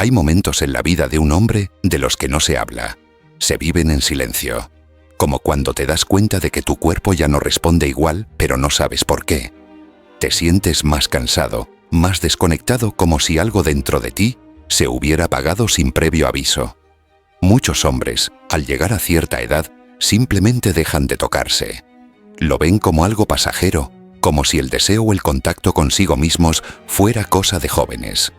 Hay momentos en la vida de un hombre de los que no se habla. Se viven en silencio. Como cuando te das cuenta de que tu cuerpo ya no responde igual, pero no sabes por qué. Te sientes más cansado, más desconectado, como si algo dentro de ti se hubiera apagado sin previo aviso. Muchos hombres, al llegar a cierta edad, simplemente dejan de tocarse. Lo ven como algo pasajero, como si el deseo o el contacto consigo mismos fuera cosa de jóvenes.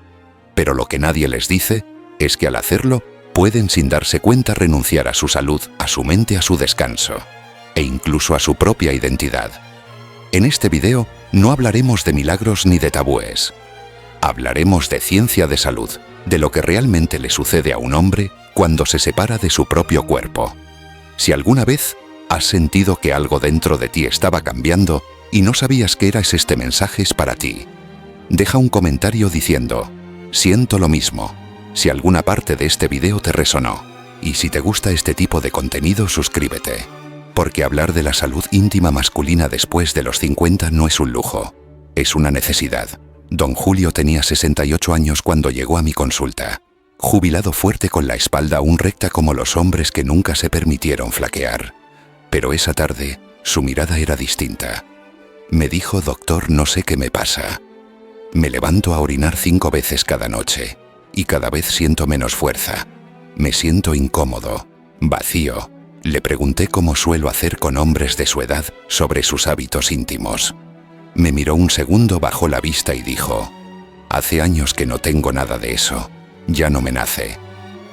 Pero lo que nadie les dice es que al hacerlo, pueden sin darse cuenta renunciar a su salud, a su mente, a su descanso, e incluso a su propia identidad. En este video no hablaremos de milagros ni de tabúes. Hablaremos de ciencia de salud, de lo que realmente le sucede a un hombre cuando se separa de su propio cuerpo. Si alguna vez has sentido que algo dentro de ti estaba cambiando y no sabías qué era, este mensaje es para ti. Deja un comentario diciendo: siento lo mismo, si alguna parte de este video te resonó. Y si te gusta este tipo de contenido, suscríbete. Porque hablar de la salud íntima masculina después de los 50 no es un lujo, es una necesidad. Don Julio tenía 68 años cuando llegó a mi consulta. Jubilado, fuerte, con la espalda aún recta como los hombres que nunca se permitieron flaquear. Pero esa tarde, su mirada era distinta. Me dijo: doctor, no sé qué me pasa. Me levanto a orinar 5 veces cada noche, y cada vez siento menos fuerza. Me siento incómodo, vacío. Le pregunté cómo suelo hacer con hombres de su edad sobre sus hábitos íntimos. Me miró un segundo, bajó la vista y dijo: hace años que no tengo nada de eso, ya no me nace.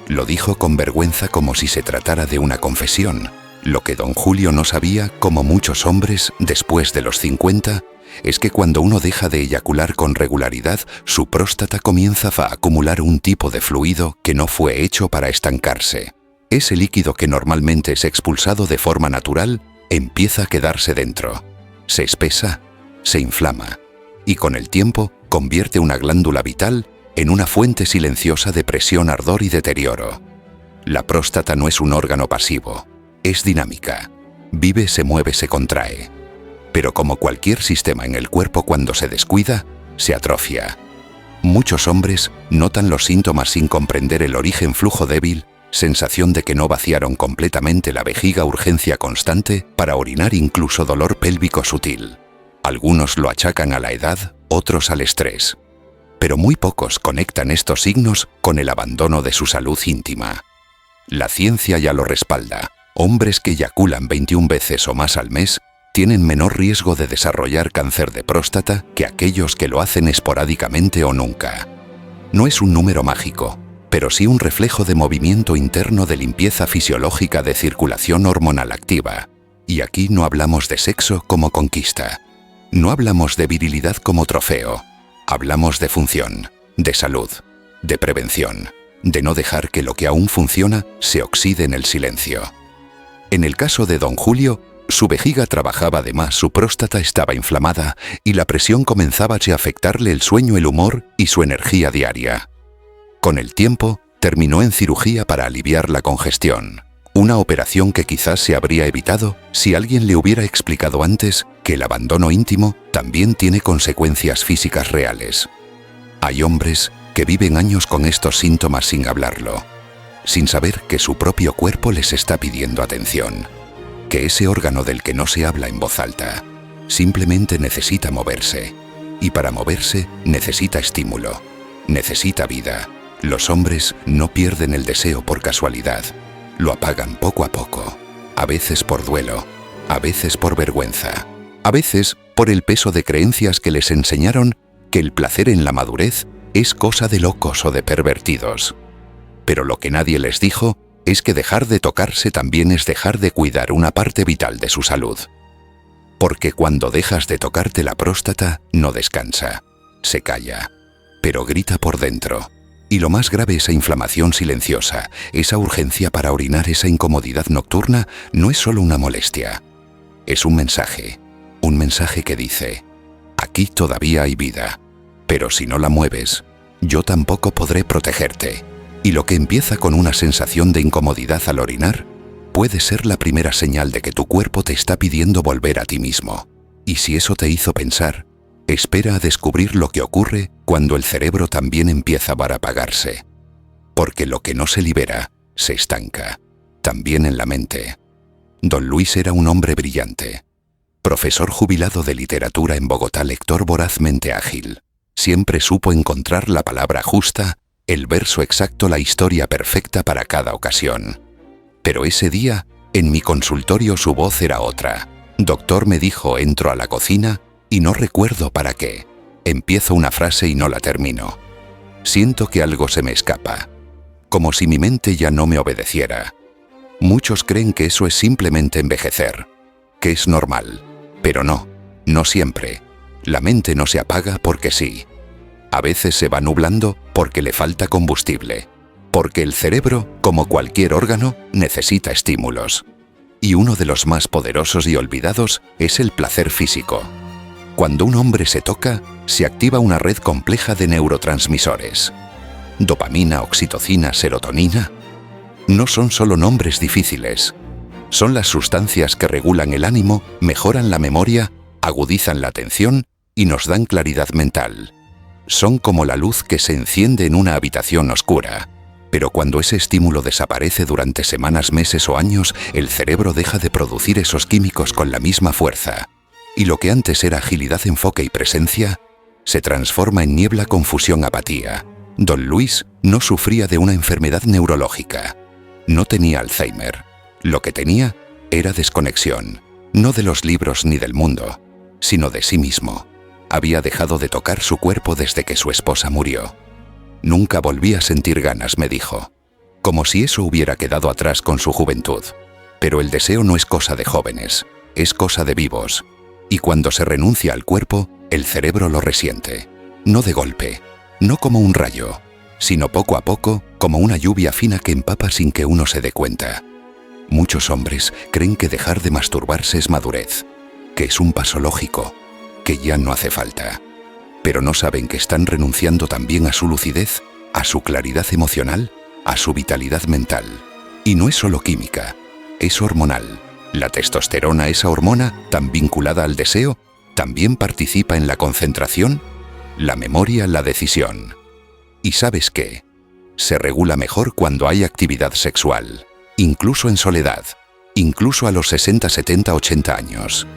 Lo dijo con vergüenza, como si se tratara de una confesión. Lo que don Julio no sabía, como muchos hombres después de los 50, es que cuando uno deja de eyacular con regularidad, su próstata comienza a acumular un tipo de fluido que no fue hecho para estancarse. Ese líquido, que normalmente es expulsado de forma natural, empieza a quedarse dentro. Se espesa, se inflama, y con el tiempo convierte una glándula vital en una fuente silenciosa de presión, ardor y deterioro. La próstata no es un órgano pasivo, es dinámica. Vive, se mueve, se contrae. Pero como cualquier sistema en el cuerpo, cuando se descuida, se atrofia. Muchos hombres notan los síntomas sin comprender el origen: flujo débil, sensación de que no vaciaron completamente la vejiga, urgencia constante para orinar, incluso dolor pélvico sutil. Algunos lo achacan a la edad, otros al estrés. Pero muy pocos conectan estos signos con el abandono de su salud íntima. La ciencia ya lo respalda. Hombres que eyaculan 21 veces o más al mes tienen menor riesgo de desarrollar cáncer de próstata que aquellos que lo hacen esporádicamente o nunca. No es un número mágico, pero sí un reflejo de movimiento interno, de limpieza fisiológica, de circulación hormonal activa. Y aquí no hablamos de sexo como conquista. No hablamos de virilidad como trofeo. Hablamos de función, de salud, de prevención, de no dejar que lo que aún funciona se oxide en el silencio. En el caso de don Julio, su vejiga trabajaba de más, su próstata estaba inflamada y la presión comenzaba a afectarle el sueño, el humor y su energía diaria. Con el tiempo, terminó en cirugía para aliviar la congestión. Una operación que quizás se habría evitado si alguien le hubiera explicado antes que el abandono íntimo también tiene consecuencias físicas reales. Hay hombres que viven años con estos síntomas sin hablarlo, sin saber que su propio cuerpo les está pidiendo atención, que ese órgano del que no se habla en voz alta simplemente necesita moverse, y para moverse necesita estímulo, necesita vida. Los hombres no pierden el deseo por casualidad, lo apagan poco a poco, a veces por duelo, a veces por vergüenza, a veces por el peso de creencias que les enseñaron que el placer en la madurez es cosa de locos o de pervertidos. Pero lo que nadie les dijo es que dejar de tocarse también es dejar de cuidar una parte vital de su salud. Porque cuando dejas de tocarte, la próstata no descansa, se calla, pero grita por dentro. Y lo más grave, esa inflamación silenciosa, esa urgencia para orinar, esa incomodidad nocturna, no es solo una molestia. Es un mensaje que dice: aquí todavía hay vida, pero si no la mueves, yo tampoco podré protegerte. Y lo que empieza con una sensación de incomodidad al orinar, puede ser la primera señal de que tu cuerpo te está pidiendo volver a ti mismo. Y si eso te hizo pensar, espera a descubrir lo que ocurre cuando el cerebro también empieza a apagarse. porque lo que no se libera se estanca, también en la mente. Don Luis era un hombre brillante. Profesor jubilado de literatura en Bogotá, lector vorazmente ágil. Siempre supo encontrar la palabra justa, el verso exacto, la historia perfecta para cada ocasión. Pero ese día, en mi consultorio su voz era otra. Doctor, me dijo, entro a la cocina y no recuerdo para qué. Empiezo una frase y no la termino. Siento que algo se me escapa, como si mi mente ya no me obedeciera. Muchos creen que eso es simplemente envejecer, que es normal, pero no, no siempre. La mente no se apaga porque sí. A veces se va nublando porque le falta combustible, porque el cerebro, como cualquier órgano, necesita estímulos. Y uno de los más poderosos y olvidados es el placer físico. Cuando un hombre se toca, se activa una red compleja de neurotransmisores. Dopamina, oxitocina, serotonina. No son solo nombres difíciles. Son las sustancias que regulan el ánimo, mejoran la memoria, agudizan la atención y nos dan claridad mental. Son como la luz que se enciende en una habitación oscura. Pero cuando ese estímulo desaparece durante semanas, meses o años, el cerebro deja de producir esos químicos con la misma fuerza. Y lo que antes era agilidad, enfoque y presencia, se transforma en niebla, confusión, apatía. Don Luis no sufría de una enfermedad neurológica. No tenía Alzheimer. Lo que tenía era desconexión, no de los libros ni del mundo, sino de sí mismo. Había dejado de tocar su cuerpo desde que su esposa murió. Nunca volví a sentir ganas, me dijo, como si eso hubiera quedado atrás con su juventud. Pero el deseo no es cosa de jóvenes, es cosa de vivos. Y cuando se renuncia al cuerpo, el cerebro lo resiente. No de golpe, no como un rayo, sino poco a poco, como una lluvia fina que empapa sin que uno se dé cuenta. Muchos hombres creen que dejar de masturbarse es madurez, que es un paso lógico, que ya no hace falta. Pero no saben que están renunciando también a su lucidez, a su claridad emocional, a su vitalidad mental. Y no es solo química, es hormonal. La testosterona, esa hormona tan vinculada al deseo, también participa en la concentración, la memoria, la decisión. ¿Y sabes qué? Se regula mejor cuando hay actividad sexual, incluso en soledad, incluso a los 60, 70, 80 años.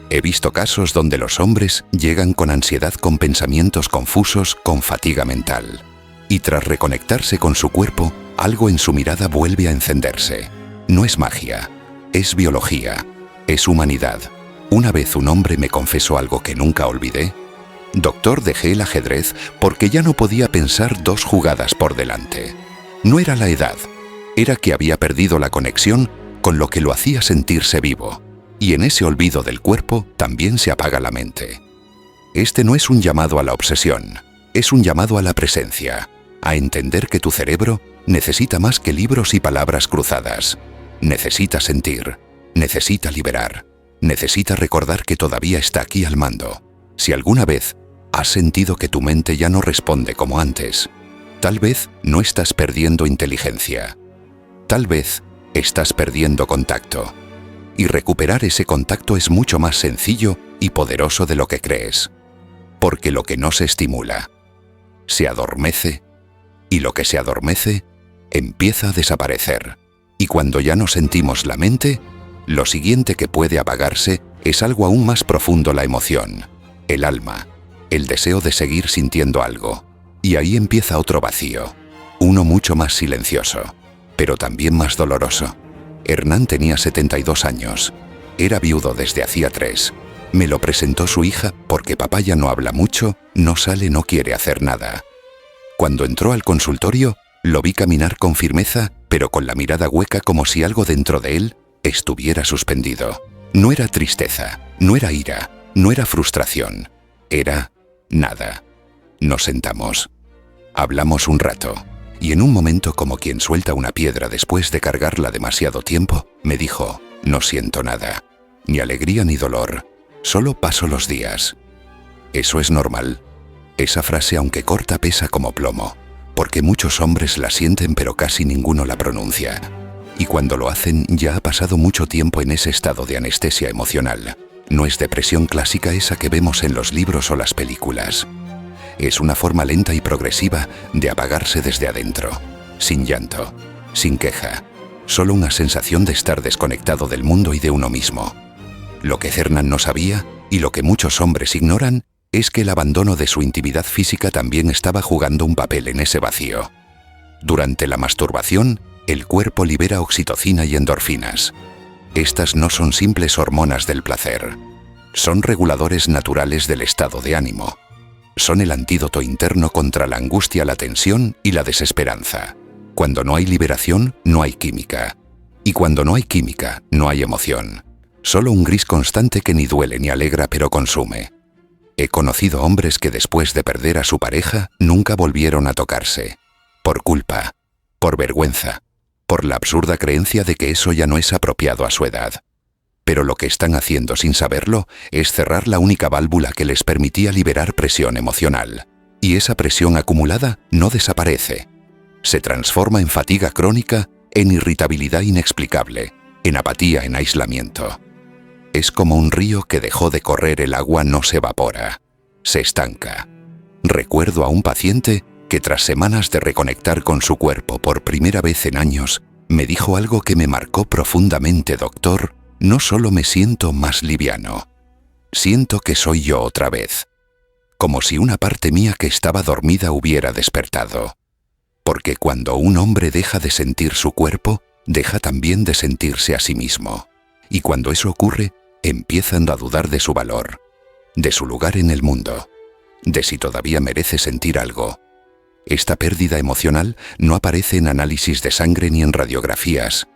He visto casos donde los hombres llegan con ansiedad, con pensamientos confusos, con fatiga mental. Y tras reconectarse con su cuerpo, algo en su mirada vuelve a encenderse. No es magia, es biología, es humanidad. Una vez un hombre me confesó algo que nunca olvidé. Doctor, dejé el ajedrez porque ya no podía pensar 2 jugadas por delante. No era la edad, era que había perdido la conexión con lo que lo hacía sentirse vivo. Y en ese olvido del cuerpo también se apaga la mente. Este no es un llamado a la obsesión, es un llamado a la presencia, a entender que tu cerebro necesita más que libros y palabras cruzadas. Necesita sentir, necesita liberar, necesita recordar que todavía está aquí al mando. Si alguna vez has sentido que tu mente ya no responde como antes, tal vez no estás perdiendo inteligencia. Tal vez estás perdiendo contacto. Y recuperar ese contacto es mucho más sencillo y poderoso de lo que crees. Porque lo que no se estimula, se adormece, y lo que se adormece empieza a desaparecer. Y cuando ya no sentimos la mente, lo siguiente que puede apagarse es algo aún más profundo, la emoción, el alma, el deseo de seguir sintiendo algo. Y ahí empieza otro vacío, uno mucho más silencioso, pero también más doloroso. Hernán tenía 72 años. Era viudo desde hacía 3. Me lo presentó su hija porque papá ya no habla mucho, no sale, no quiere hacer nada. Cuando entró al consultorio, lo vi caminar con firmeza, pero con la mirada hueca, como si algo dentro de él estuviera suspendido. No era tristeza, no era ira, no era frustración. Era nada. Nos sentamos. Hablamos un rato. Y en un momento, como quien suelta una piedra después de cargarla demasiado tiempo, me dijo, no siento nada, ni alegría ni dolor, solo paso los días. Eso es normal. Esa frase, aunque corta, pesa como plomo, porque muchos hombres la sienten pero casi ninguno la pronuncia. Y cuando lo hacen, ya ha pasado mucho tiempo en ese estado de anestesia emocional. No es depresión clásica esa que vemos en los libros o las películas. Es una forma lenta y progresiva de apagarse desde adentro. sin llanto, sin queja, solo una sensación de estar desconectado del mundo y de uno mismo. Lo que Cernan no sabía, y lo que muchos hombres ignoran, es que el abandono de su intimidad física también estaba jugando un papel en ese vacío. Durante la masturbación, el cuerpo libera oxitocina y endorfinas. Estas no son simples hormonas del placer. Son reguladores naturales del estado de ánimo. Son el antídoto interno contra la angustia, la tensión y la desesperanza. Cuando no hay liberación, no hay química. Y cuando no hay química, no hay emoción. Solo un gris constante que ni duele ni alegra, pero consume. He conocido hombres que después de perder a su pareja, nunca volvieron a tocarse. Por culpa, por vergüenza, por la absurda creencia de que eso ya no es apropiado a su edad. Pero lo que están haciendo sin saberlo es cerrar la única válvula que les permitía liberar presión emocional. Y esa presión acumulada no desaparece. Se transforma en fatiga crónica, en irritabilidad inexplicable, en apatía, en aislamiento. Es como un río que dejó de correr, el agua no se evapora, se estanca. Recuerdo a un paciente que tras semanas de reconectar con su cuerpo por primera vez en años, me dijo algo que me marcó profundamente: doctor, no solo me siento más liviano, siento que soy yo otra vez. Como si una parte mía que estaba dormida hubiera despertado. Porque cuando un hombre deja de sentir su cuerpo, deja también de sentirse a sí mismo. Y cuando eso ocurre, empiezan a dudar de su valor, de su lugar en el mundo, de si todavía merece sentir algo. Esta pérdida emocional no aparece en análisis de sangre ni en radiografías,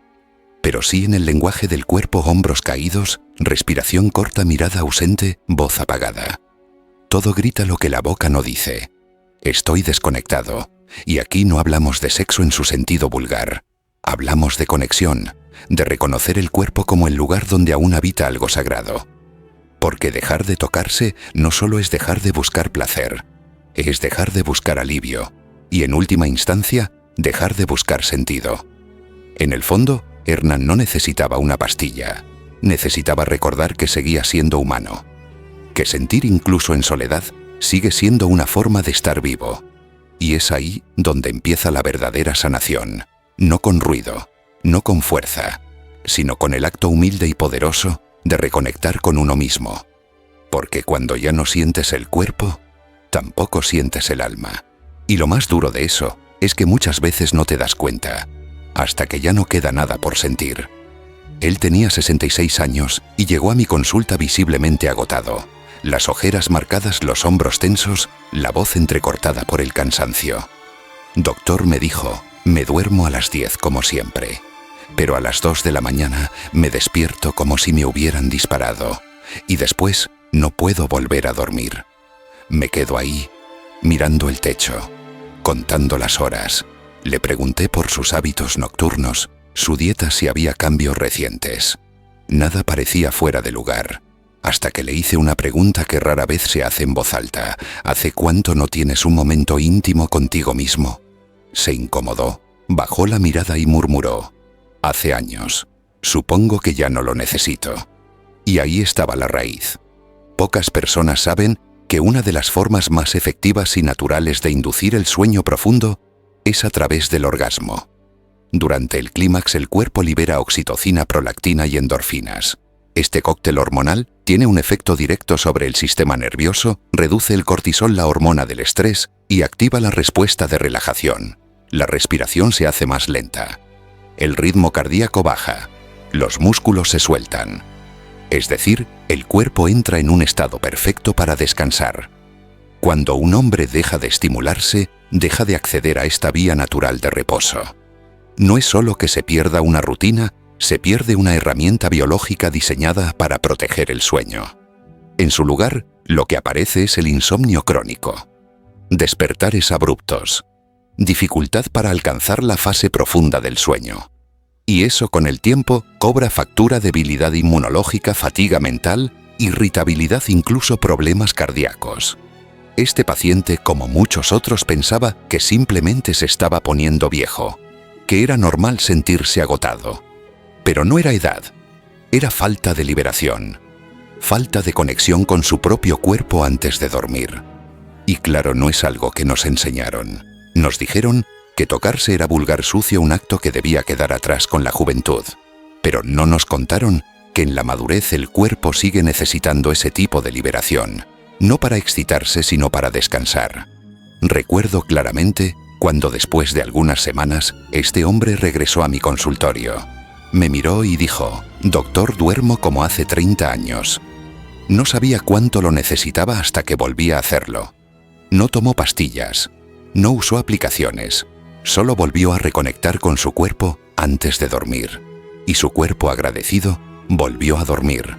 pero sí en el lenguaje del cuerpo: hombros caídos, respiración corta, mirada ausente, voz apagada. Todo grita lo que la boca no dice. Estoy desconectado. Y aquí no hablamos de sexo en su sentido vulgar. Hablamos de conexión, de reconocer el cuerpo como el lugar donde aún habita algo sagrado. Porque dejar de tocarse no solo es dejar de buscar placer, es dejar de buscar alivio y, en última instancia, dejar de buscar sentido. En el fondo, Hernán no necesitaba una pastilla, necesitaba recordar que seguía siendo humano, que sentir incluso en soledad sigue siendo una forma de estar vivo. Y es ahí donde empieza la verdadera sanación, no con ruido, no con fuerza, sino con el acto humilde y poderoso de reconectar con uno mismo. Porque cuando ya no sientes el cuerpo, tampoco sientes el alma. Y lo más duro de eso es que muchas veces no te das cuenta, hasta que ya no queda nada por sentir. Él tenía 66 años y llegó a mi consulta visiblemente agotado. Las ojeras marcadas, los hombros tensos, la voz entrecortada por el cansancio. Doctor, me dijo, me duermo a las 10 como siempre, pero a las 2 de la mañana me despierto como si me hubieran disparado, y después no puedo volver a dormir. Me quedo ahí, mirando el techo, contando las horas. Le pregunté por sus hábitos nocturnos, su dieta, si había cambios recientes. Nada parecía fuera de lugar. Hasta que le hice una pregunta que rara vez se hace en voz alta: ¿hace cuánto no tienes un momento íntimo contigo mismo? Se incomodó, bajó la mirada y murmuró: hace años, supongo que ya no lo necesito. Y ahí estaba la raíz. Pocas personas saben que una de las formas más efectivas y naturales de inducir el sueño profundo es a través del orgasmo. Durante el clímax, el cuerpo libera oxitocina, prolactina y endorfinas. Este cóctel hormonal tiene un efecto directo sobre el sistema nervioso, reduce el cortisol, la hormona del estrés, y activa la respuesta de relajación. La respiración se hace más lenta. El ritmo cardíaco baja. Los músculos se sueltan. Es decir, el cuerpo entra en un estado perfecto para descansar. Cuando un hombre deja de estimularse, deja de acceder a esta vía natural de reposo. No es solo que se pierda una rutina, se pierde una herramienta biológica diseñada para proteger el sueño. En su lugar, lo que aparece es el insomnio crónico. Despertares abruptos. Dificultad para alcanzar la fase profunda del sueño. Y eso con el tiempo cobra factura: debilidad inmunológica, fatiga mental, irritabilidad, incluso problemas cardíacos. Este paciente, como muchos otros, pensaba que simplemente se estaba poniendo viejo, que era normal sentirse agotado. Pero no era edad, era falta de liberación, falta de conexión con su propio cuerpo antes de dormir. Y claro, no es algo que nos enseñaron. Nos dijeron que tocarse era vulgar sucio, un acto que debía quedar atrás con la juventud. Pero no nos contaron que en la madurez el cuerpo sigue necesitando ese tipo de liberación, no para excitarse sino para descansar. Recuerdo claramente cuando después de algunas semanas este hombre regresó a mi consultorio. Me miró y dijo: «Doctor, duermo como hace 30 años». No sabía cuánto lo necesitaba hasta que volví a hacerlo. No tomó pastillas, no usó aplicaciones, solo volvió a reconectar con su cuerpo antes de dormir. Y su cuerpo, agradecido, volvió a dormir.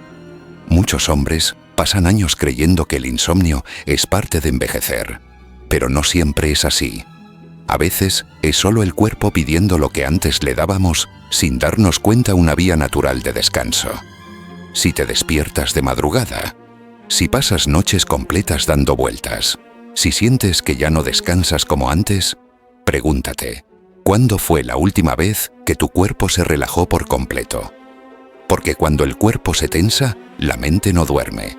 Muchos hombres pasan años creyendo que el insomnio es parte de envejecer, pero no siempre es así. A veces es solo el cuerpo pidiendo lo que antes le dábamos sin darnos cuenta, una vía natural de descanso. Si te despiertas de madrugada, si pasas noches completas dando vueltas, si sientes que ya no descansas como antes, pregúntate, ¿cuándo fue la última vez que tu cuerpo se relajó por completo? Porque cuando el cuerpo se tensa, la mente no duerme.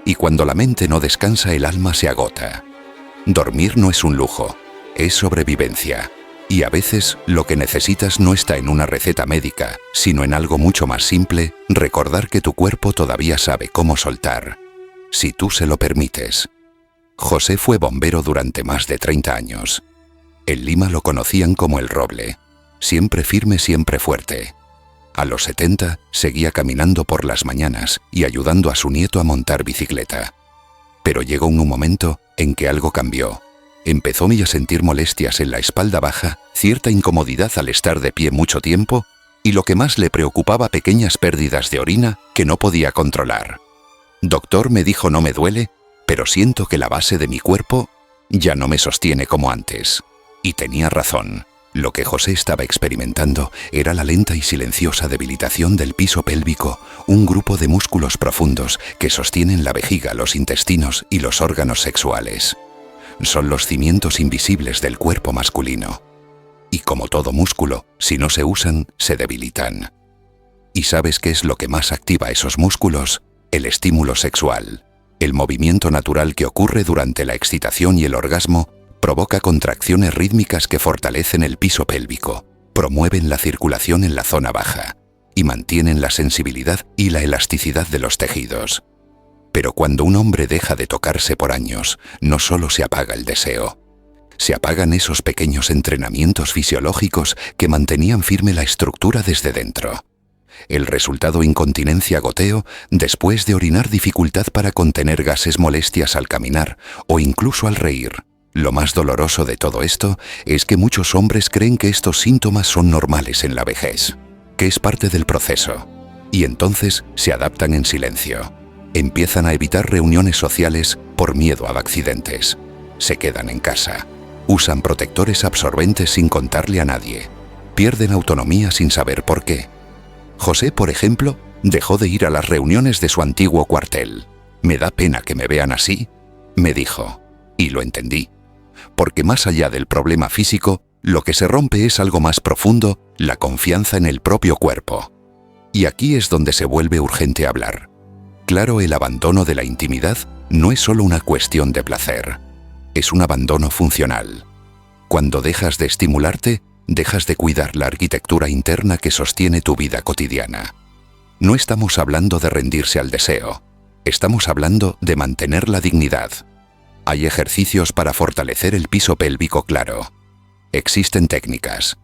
Y cuando la mente no descansa, el alma se agota. Dormir no es un lujo, es sobrevivencia. Y a veces lo que necesitas no está en una receta médica, sino en algo mucho más simple: recordar que tu cuerpo todavía sabe cómo soltar, si tú se lo permites. José fue bombero durante más de 30 años. En Lima lo conocían como el Roble, siempre firme, siempre fuerte. A los 70 seguía caminando por las mañanas y ayudando a su nieto a montar bicicleta. Pero llegó un momento en que algo cambió. Empezó a sentir molestias en la espalda baja, cierta incomodidad al estar de pie mucho tiempo y, lo que más le preocupaba, pequeñas pérdidas de orina que no podía controlar. «Doctor», me dijo, «no me duele, pero siento que la base de mi cuerpo ya no me sostiene como antes». Y tenía razón. Lo que José estaba experimentando era la lenta y silenciosa debilitación del piso pélvico, un grupo de músculos profundos que sostienen la vejiga, los intestinos y los órganos sexuales. Son los cimientos invisibles del cuerpo masculino. Y como todo músculo, si no se usan, se debilitan. ¿Y sabes qué es lo que más activa esos músculos? El estímulo sexual. El movimiento natural que ocurre durante la excitación y el orgasmo provoca contracciones rítmicas que fortalecen el piso pélvico, promueven la circulación en la zona baja y mantienen la sensibilidad y la elasticidad de los tejidos. Pero cuando un hombre deja de tocarse por años, no solo se apaga el deseo, se apagan esos pequeños entrenamientos fisiológicos que mantenían firme la estructura desde dentro. El resultado: incontinencia, goteo, después de orinar, dificultad para contener gases, molestias al caminar o incluso al reír. Lo más doloroso de todo esto es que muchos hombres creen que estos síntomas son normales en la vejez, que es parte del proceso, y entonces se adaptan en silencio. Empiezan a evitar reuniones sociales por miedo a accidentes. Se quedan en casa. Usan protectores absorbentes sin contarle a nadie. Pierden autonomía sin saber por qué. José, por ejemplo, dejó de ir a las reuniones de su antiguo cuartel. «Me da pena que me vean así», me dijo. Y lo entendí. Porque más allá del problema físico, lo que se rompe es algo más profundo: la confianza en el propio cuerpo. Y aquí es donde se vuelve urgente hablar. Claro, el abandono de la intimidad no es solo una cuestión de placer, es un abandono funcional. Cuando dejas de estimularte, dejas de cuidar la arquitectura interna que sostiene tu vida cotidiana. No estamos hablando de rendirse al deseo, estamos hablando de mantener la dignidad. Hay ejercicios para fortalecer el piso pélvico, claro. Existen técnicas,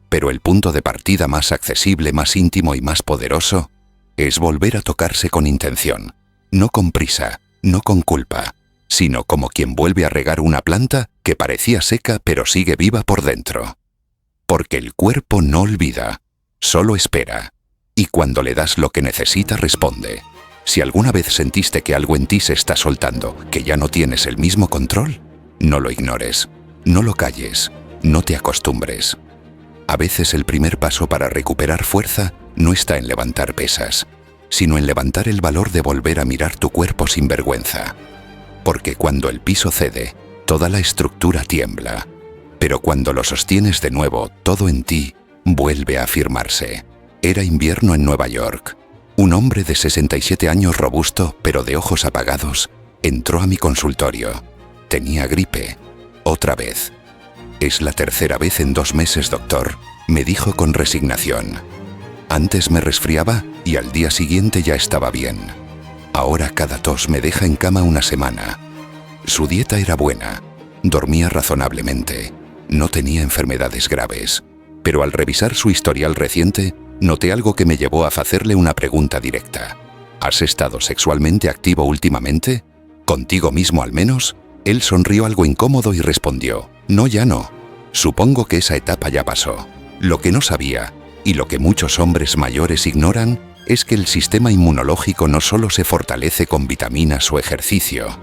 pero el punto de partida más accesible, más íntimo y más poderoso es volver a tocarse con intención, no con prisa, no con culpa, sino como quien vuelve a regar una planta que parecía seca pero sigue viva por dentro. Porque el cuerpo no olvida, solo espera, y cuando le das lo que necesita, responde. Si alguna vez sentiste que algo en ti se está soltando, que ya no tienes el mismo control, no lo ignores, no lo calles, no te acostumbres. A veces el primer paso para recuperar fuerza no está en levantar pesas, sino en levantar el valor de volver a mirar tu cuerpo sin vergüenza. Porque cuando el piso cede, toda la estructura tiembla. Pero cuando lo sostienes de nuevo, todo en ti vuelve a afirmarse. Era invierno en Nueva York. Un hombre de 67 años, robusto, pero de ojos apagados, entró a mi consultorio. Tenía gripe. Otra vez. «Es la tercera vez en 2 meses, doctor», me dijo con resignación. Antes me resfriaba y al día siguiente ya estaba bien. Ahora cada tos me deja en cama una semana. Su dieta era buena, dormía razonablemente, no tenía enfermedades graves, pero al revisar su historial reciente, noté algo que me llevó a hacerle una pregunta directa. ¿Has estado sexualmente activo últimamente? ¿Contigo mismo al menos? Él sonrió algo incómodo y respondió, no, ya no. Supongo que esa etapa ya pasó. Lo que no sabía, y lo que muchos hombres mayores ignoran, es que el sistema inmunológico no solo se fortalece con vitaminas o ejercicio,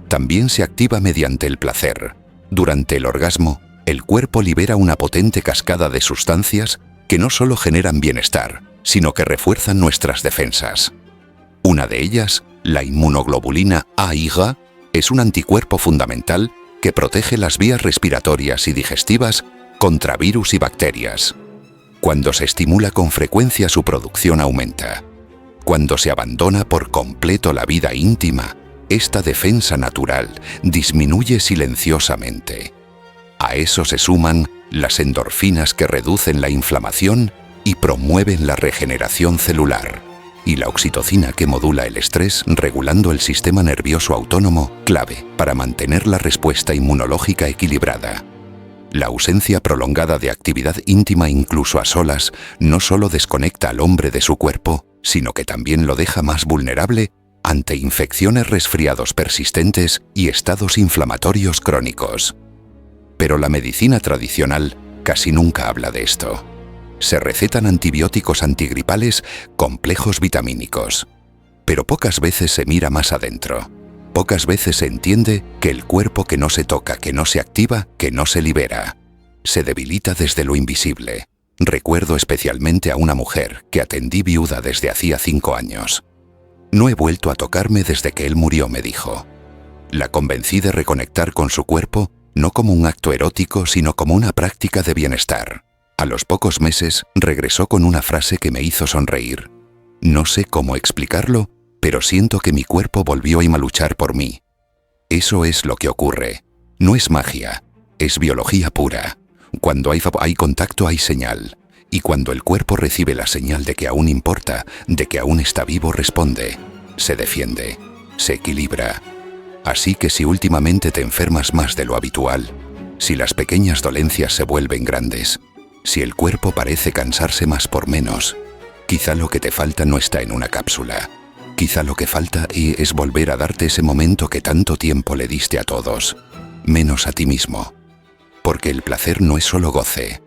también se activa mediante el placer. Durante el orgasmo, el cuerpo libera una potente cascada de sustancias que no solo generan bienestar, sino que refuerzan nuestras defensas. Una de ellas, la inmunoglobulina A-IgA, es un anticuerpo fundamental que protege las vías respiratorias y digestivas contra virus y bacterias. Cuando se estimula con frecuencia, su producción aumenta. Cuando se abandona por completo la vida íntima, esta defensa natural disminuye silenciosamente. A eso se suman las endorfinas que reducen la inflamación y promueven la regeneración celular, y la oxitocina que modula el estrés regulando el sistema nervioso autónomo, clave para mantener la respuesta inmunológica equilibrada. La ausencia prolongada de actividad íntima incluso a solas no solo desconecta al hombre de su cuerpo, sino que también lo deja más vulnerable ante infecciones, resfriados persistentes y estados inflamatorios crónicos. Pero la medicina tradicional casi nunca habla de esto. Se recetan antibióticos antigripales, complejos vitamínicos. Pero pocas veces se mira más adentro. Pocas veces se entiende que el cuerpo que no se toca, que no se activa, que no se libera, se debilita desde lo invisible. Recuerdo especialmente a una mujer que atendí viuda desde hacía 5 años. No he vuelto a tocarme desde que él murió, me dijo. La convencí de reconectar con su cuerpo, no como un acto erótico, sino como una práctica de bienestar. A los pocos meses, regresó con una frase que me hizo sonreír. No sé cómo explicarlo, pero siento que mi cuerpo volvió a luchar por mí. Eso es lo que ocurre. No es magia, es biología pura. Cuando hay contacto hay señal. Y cuando el cuerpo recibe la señal de que aún importa, de que aún está vivo, responde, se defiende, se equilibra. Así que si últimamente te enfermas más de lo habitual, si las pequeñas dolencias se vuelven grandes, si el cuerpo parece cansarse más por menos, quizá lo que te falta no está en una cápsula. Quizá lo que falta es volver a darte ese momento que tanto tiempo le diste a todos, menos a ti mismo. Porque el placer no es solo goce,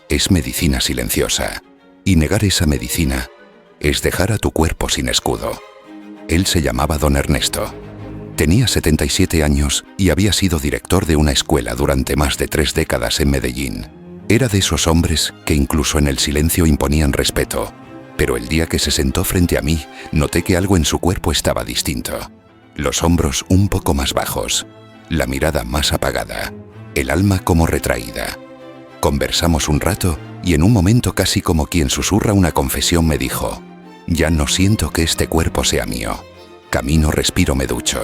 es medicina silenciosa. Y negar esa medicina es dejar a tu cuerpo sin escudo. Él se llamaba Don Ernesto. Tenía 77 años y había sido director de una escuela durante más de 3 décadas en Medellín. Era de esos hombres que incluso en el silencio imponían respeto. Pero el día que se sentó frente a mí, noté que algo en su cuerpo estaba distinto. Los hombros un poco más bajos, la mirada más apagada, el alma como retraída. Conversamos un rato y en un momento, casi como quien susurra una confesión, me dijo: ya no siento que este cuerpo sea mío. Camino, respiro, me ducho.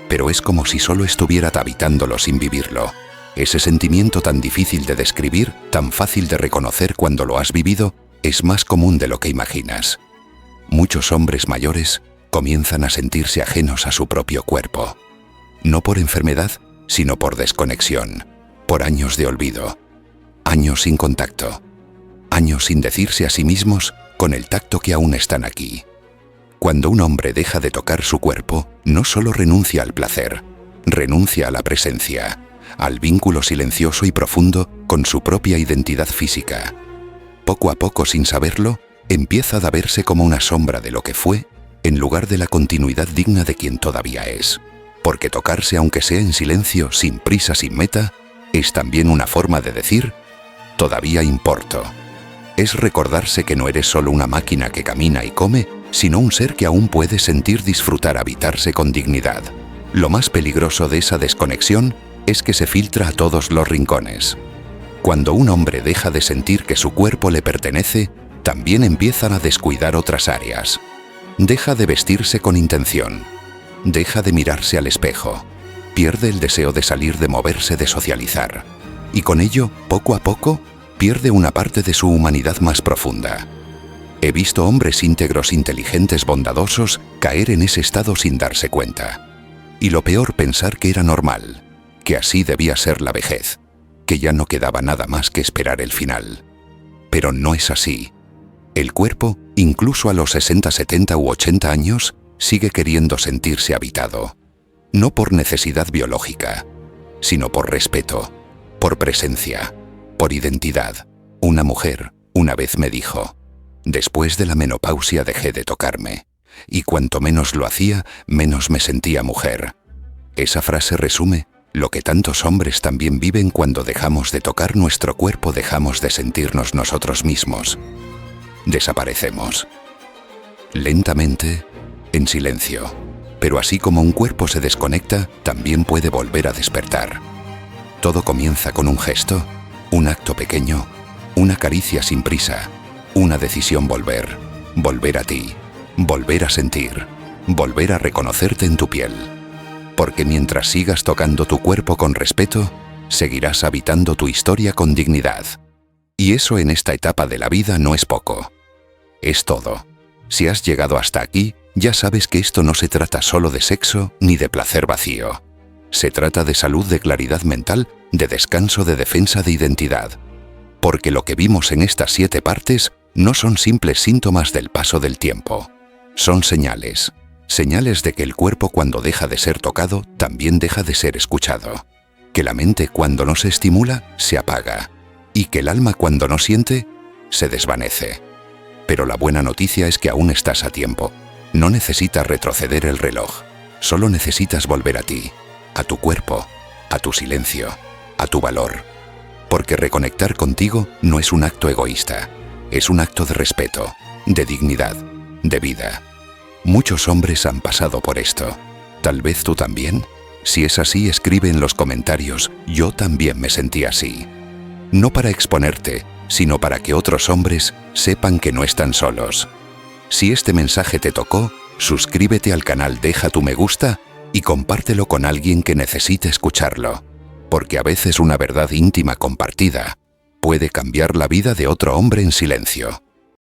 Pero es como si solo estuviera habitándolo sin vivirlo. Ese sentimiento tan difícil de describir, tan fácil de reconocer cuando lo has vivido, es más común de lo que imaginas. Muchos hombres mayores comienzan a sentirse ajenos a su propio cuerpo. No por enfermedad, sino por desconexión, por años de olvido, años sin contacto, años sin decirse a sí mismos con el tacto que aún están aquí. Cuando un hombre deja de tocar su cuerpo, no solo renuncia al placer, renuncia a la presencia, al vínculo silencioso y profundo con su propia identidad física. Poco a poco, sin saberlo, empieza a verse como una sombra de lo que fue, en lugar de la continuidad digna de quien todavía es. Porque tocarse, aunque sea en silencio, sin prisa, sin meta, es también una forma de decir: todavía importo. Es recordarse que no eres solo una máquina que camina y come, sino un ser que aún puede sentir, disfrutar, habitarse con dignidad. Lo más peligroso de esa desconexión es que se filtra a todos los rincones. Cuando un hombre deja de sentir que su cuerpo le pertenece, también empiezan a descuidar otras áreas. Deja de vestirse con intención. Deja de mirarse al espejo. Pierde el deseo de salir, de moverse, de socializar. y con ello, poco a poco, pierde una parte de su humanidad más profunda. He visto hombres íntegros, inteligentes, bondadosos, caer en ese estado sin darse cuenta. Y lo peor, pensar que era normal, que así debía ser la vejez, que ya no quedaba nada más que esperar el final. Pero no es así. El cuerpo, incluso a los 60, 70 u 80 años, sigue queriendo sentirse habitado. No por necesidad biológica, sino por respeto, por presencia, por identidad. Una mujer una vez me dijo: después de la menopausia dejé de tocarme, y cuanto menos lo hacía, menos me sentía mujer. Esa frase resume lo que tantos hombres también viven cuando dejamos de tocar nuestro cuerpo, dejamos de sentirnos nosotros mismos. Desaparecemos. Lentamente, en silencio. Pero así como un cuerpo se desconecta, también puede volver a despertar. Todo comienza con un gesto, un acto pequeño, una caricia sin prisa, una decisión: volver a ti, volver a sentir, volver a reconocerte en tu piel. Porque mientras sigas tocando tu cuerpo con respeto, seguirás habitando tu historia con dignidad. Y eso en esta etapa de la vida no es poco. Es todo. Si has llegado hasta aquí, ya sabes que esto no se trata solo de sexo ni de placer vacío. Se trata de salud, de claridad mental, de descanso, de defensa de identidad. Porque lo que vimos en estas 7 partes no son simples síntomas del paso del tiempo. Son señales. Señales de que el cuerpo, cuando deja de ser tocado, también deja de ser escuchado. Que la mente, cuando no se estimula, se apaga. Y que el alma, cuando no siente, se desvanece. Pero la buena noticia es que aún estás a tiempo. No necesitas retroceder el reloj. Solo necesitas volver a ti, a tu cuerpo, a tu silencio, a tu valor. Porque reconectar contigo no es un acto egoísta. Es un acto de respeto, de dignidad, de vida. Muchos hombres han pasado por esto. ¿Tal vez tú también? Si es así, escribe en los comentarios: yo también me sentí así. No para exponerte, sino para que otros hombres sepan que no están solos. Si este mensaje te tocó, suscríbete al canal, deja tu me gusta y compártelo con alguien que necesite escucharlo. Porque a veces una verdad íntima compartida puede cambiar la vida de otro hombre en silencio.